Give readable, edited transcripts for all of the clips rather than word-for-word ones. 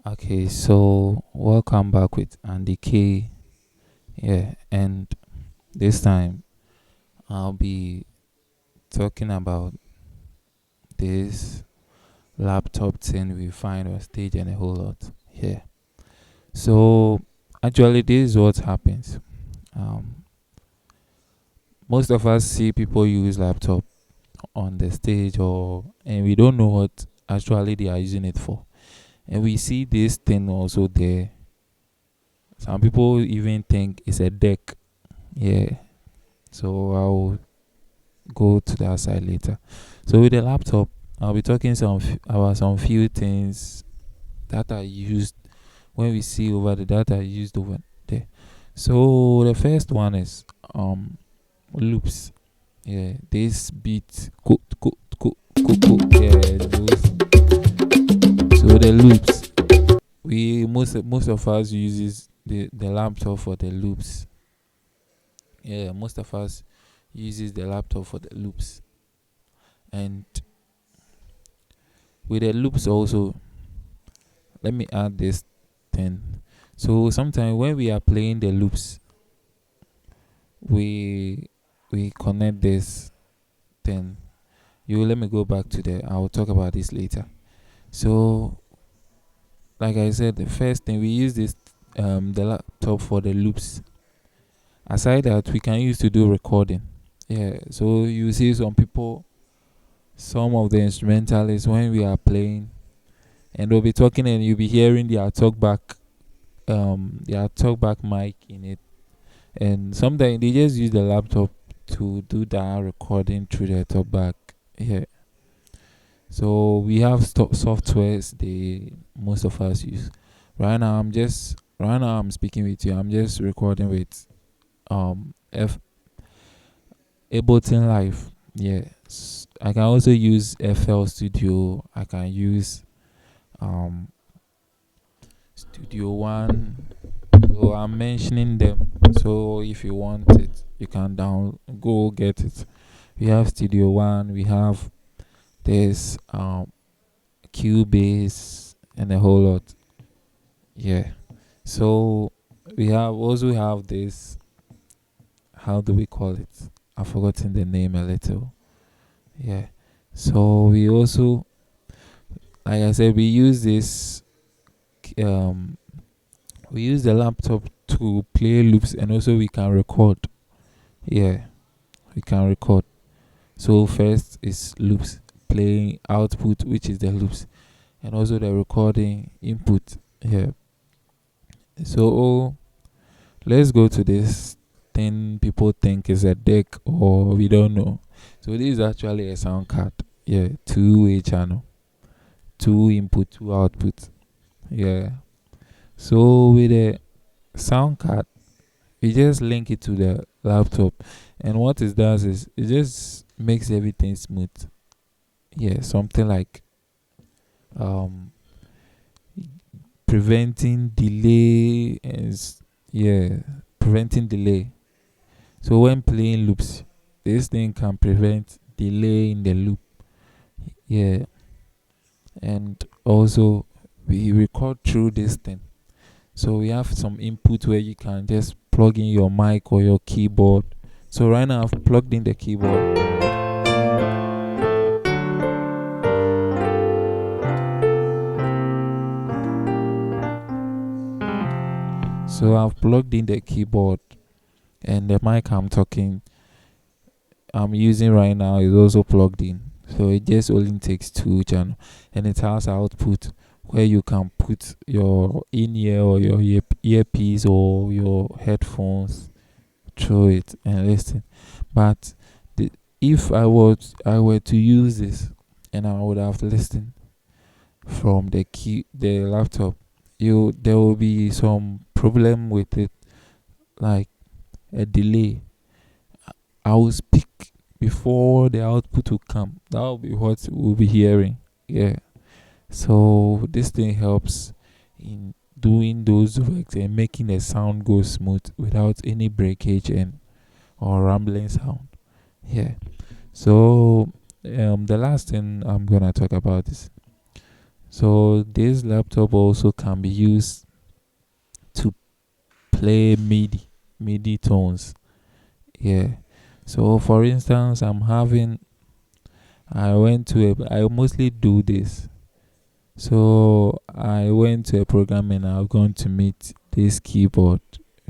Okay, so welcome back with Andy K. Yeah, and this time I'll be talking about this laptop thing we find on stage and a whole lot. Yeah. So actually, this is what happens. Um, most of us see people use laptop on the stage, and we don't know what actually they are using it for. And we see this thing also there. Some people even think it's a deck. Yeah. So I'll go to that side later. So with the laptop, I'll be talking about some few things that are used when we see over the data used over there. So the first one is loops. Yeah, this beat yeah, so the loops. We most of us uses the laptop for the loops. Yeah, most of us uses the laptop for the loops. And with the loops also, let me add this thing. So sometimes when we are playing the loops, we we connect this thing. You let me go back to the. I will talk about this later. So like I said, the first thing we use this the laptop for the loops. Aside that, we can use to do recording. Yeah. So you see some people, some of the instrumentalists when we are playing, and they'll be talking, and you'll be hearing their talkback mic in it, and sometimes they just use the laptop to do that recording through the talkback. Yeah. So we have softwares they most of us use. Right now I'm speaking with you. I'm just recording with F Ableton Live. Yeah. I can also use FL Studio. I can use um Studio One. So I'm mentioning them. So if you want it, you can go get it. We have Studio One. We have this Cubase and a whole lot. Yeah. So we have this. How do we call it? I've forgotten the name a little. Yeah. So we also, like I said, um we use the laptop to play loops, and also we can record. Yeah, we can record. So first is loops, playing output, which is the loops, and also the recording input. Yeah. So let's go to this thing people think is a deck or we don't know. So this is actually a sound card. Yeah, two-way channel, two input, two output. Yeah. So with the sound card, we just link it to the laptop, and what it does is it just makes everything smooth. Yeah, something like um preventing delay yeah, preventing delay. So when playing loops, this thing can prevent delay in the loop. Yeah, and also we record through this thing. So we have some input where you can just plug in your mic or your keyboard. So right now I've plugged in the keyboard. So I've plugged in the keyboard, and the mic I'm using right now is also plugged in. So it just only takes two channels, and it has output where you can put your in-ear or your earpiece or your headphones through it and listen. But the, if I were to use this, and I would have listened from the laptop, you there will be some problem with it, like a delay. I will speak before the output will come. That will be what we'll be hearing. Yeah. So this thing helps in doing those works and making the sound go smooth without any breakage and or rambling sound. Yeah. So the last thing I'm gonna talk about is, So this laptop also can be used to play MIDI tones. Yeah. So for instance, I mostly do this. So I went to a program and I've gone to meet this keyboard,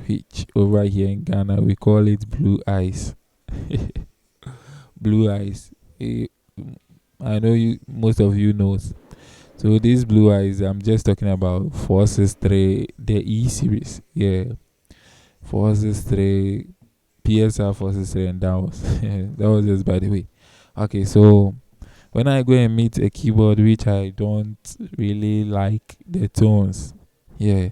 which over here in Ghana we call it Blue Eyes. Blue Eyes. Eh, I know most of you knows. So these Blue Eyes, I'm just talking about 463, the E series. Yeah, 463, PSR 463, and that was that was just by the way. Okay, so when I go and meet a keyboard which I don't really like the tones, yeah,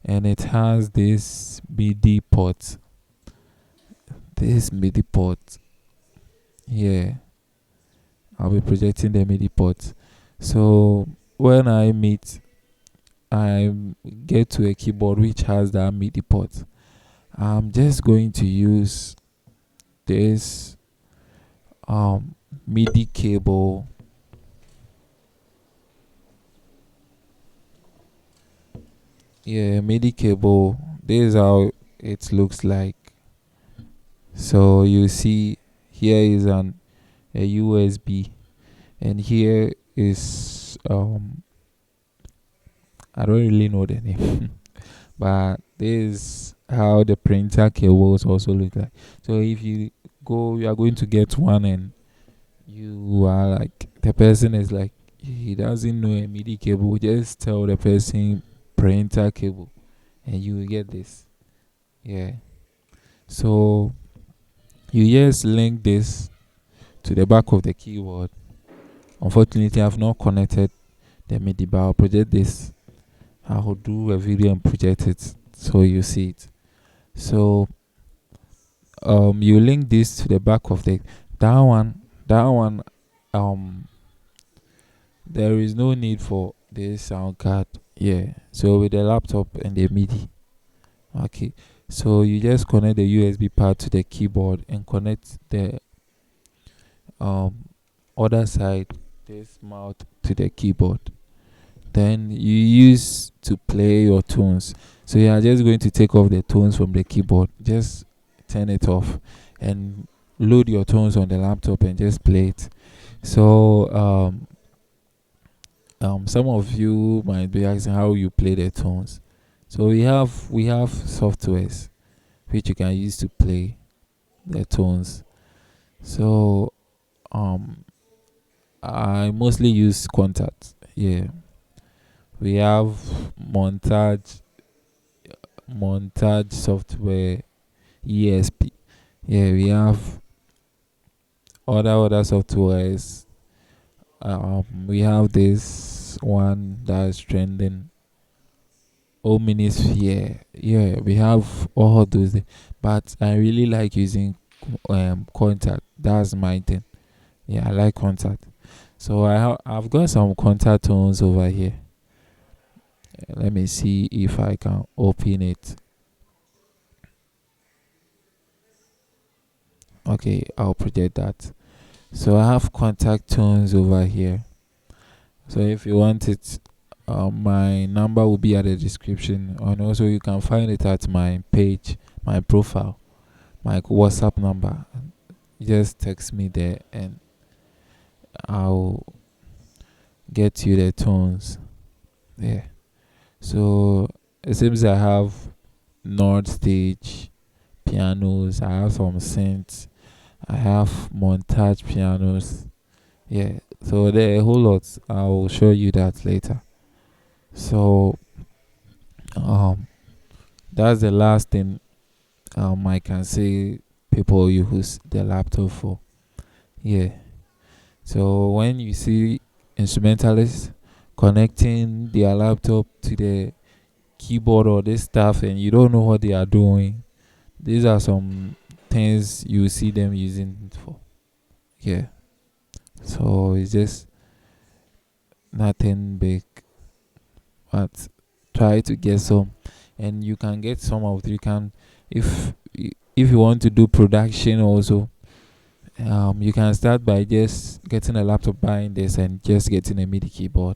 and it has this MIDI port, yeah, I'll be projecting the MIDI port. So when I get to a keyboard which has that MIDI port, I'm just going to use this MIDI cable. Yeah, MIDI cable. This is how it looks like. So you see here is a USB, and here is I don't really know the name, but this is how the printer cables also look like. So if you are going to get one, and you are like, the person is like, he doesn't know a MIDI cable, just tell the person printer cable, and you will get this. Yeah. So you just link this to the back of the keyboard. Unfortunately, I've not connected the MIDI, but I'll project this. I'll do a video and project it so you see it. So you link this to the back of that one. There is no need for this sound card. Yeah. So with the laptop and the MIDI. Okay. So you just connect the USB pad to the keyboard and connect the other side, this mouth, to the keyboard. Then you use to play your tunes. So you are just going to take off the tones from the keyboard. Just turn it off and load your tones on the laptop and just play it. So some of you might be asking how you play the tones. So we have softwares which you can use to play the tones. So I mostly use Contact. Yeah. We have montage software, ESP. Yeah, we have other softwares. We have this one that's trending, Omnisphere. Yeah, we have all those, but I really like using Contact. That's my thing. Yeah, I like Contact. So I've got some Contact tones over here. Let me see if I can open it. Okay, I'll project that. So I have Contact tones over here. So if you want it, my number will be at the description, and also you can find it at my page, my profile, my WhatsApp number. Just text me there and I'll get you the tones. Yeah. So it seems I have Nord stage pianos, I have some synths, I have montage pianos. Yeah. So there are a whole lot. I will show you that later. So that's the last thing I can say people use the laptop for. Yeah. So when you see instrumentalists connecting their laptop to the keyboard or this stuff and you don't know what they are doing, these are some things you see them using it for. Yeah. So it's just nothing big, but try to get some, and you can get some of you can if you want to do production also. You can start by just getting a laptop, buying this, and just getting a MIDI keyboard.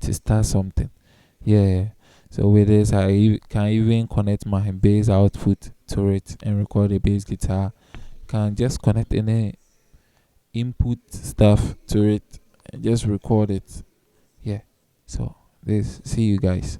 to start something. Yeah. So with this, can even connect my bass output to it and record a bass guitar. Can just connect any input stuff to it and just record it. Yeah. So this, see you guys.